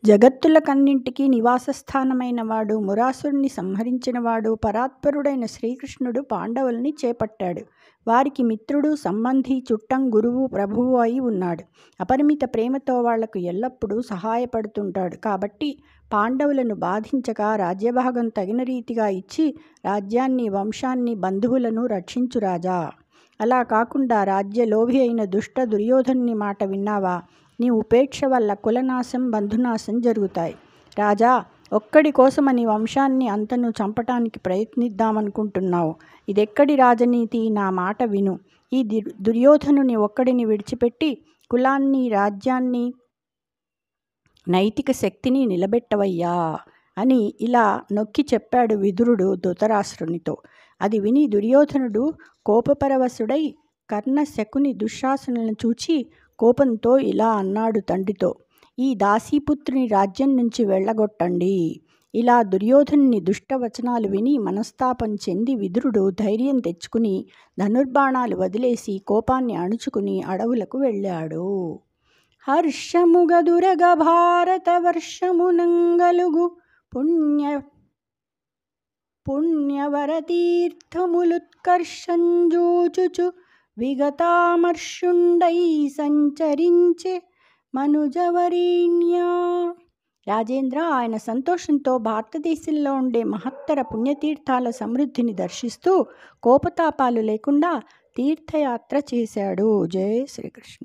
జగత్తులకన్నింటికీ నివాసస్థానమైనవాడు, మురాసురుణ్ణి సంహరించినవాడు, పరాత్పరుడైన శ్రీకృష్ణుడు పాండవుల్ని చేపట్టాడు. వారికి మిత్రుడు, సంబంధి, చుట్టం, గురువు, ప్రభువు అయి ఉన్నాడు. అపరిమిత ప్రేమతో వాళ్లకు ఎల్లప్పుడూ సహాయపడుతుంటాడు. కాబట్టి పాండవులను బాధించక రాజ్యభాగం తగిన రీతిగా ఇచ్చి రాజ్యాన్ని, వంశాన్ని, బంధువులను రక్షించు రాజా. అలా కాకుండా రాజ్యలోభి అయిన దుష్ట దుర్యోధనుని మాట విన్నావా? నీ ఉపేక్ష వల్ల కులనాశం, బంధునాశం జరుగుతాయి. రాజా, ఒక్కడి కోసమని వంశాన్ని అంతను చంపటానికి ప్రయత్నిద్దామనుకుంటున్నావు. ఇదెక్కడి రాజనీతి? నా మాట విను. ఈ దుర్యోధనుని ఒక్కడిని విడిచిపెట్టి కులాన్ని, రాజ్యాన్ని, నైతిక శక్తిని నిలబెట్టవయ్యా అని ఇలా నొక్కి చెప్పాడు విదురుడు ధృతరాష్ట్రునితో. అది విని దుర్యోధనుడు కోపపరవశుడై కర్ణ, శకుని, దుశ్శాసనులను చూచి కోపంతో ఇలా అన్నాడు తండ్రితో: ఈ దాసీపుత్రుని రాజ్యం నుంచి వెళ్ళగొట్టండి. ఇలా దుర్యోధనుని దుష్టవచనాలు విని మనస్తాపం చెంది విదురుడు ధైర్యం తెచ్చుకుని ధనుర్బాణాలు వదిలేసి కోపాన్ని అణుచుకుని అడవులకు వెళ్ళాడు. హర్షముగదురగ భారత వర్షమునంగలుగు పుణ్యవరతీర్థములుత్కర్షంజూచుచు విగతామర్షుండై సంచరించే మనుజవరీణ్యా. రాజేంద్ర, ఆయన సంతోషంతో భారతదేశంలో ఉండే మహత్తర పుణ్యతీర్థాల సమృద్ధిని దర్శిస్తూ కోపతాపాలు లేకుండా తీర్థయాత్ర చేశాడు. జయ శ్రీకృష్ణ.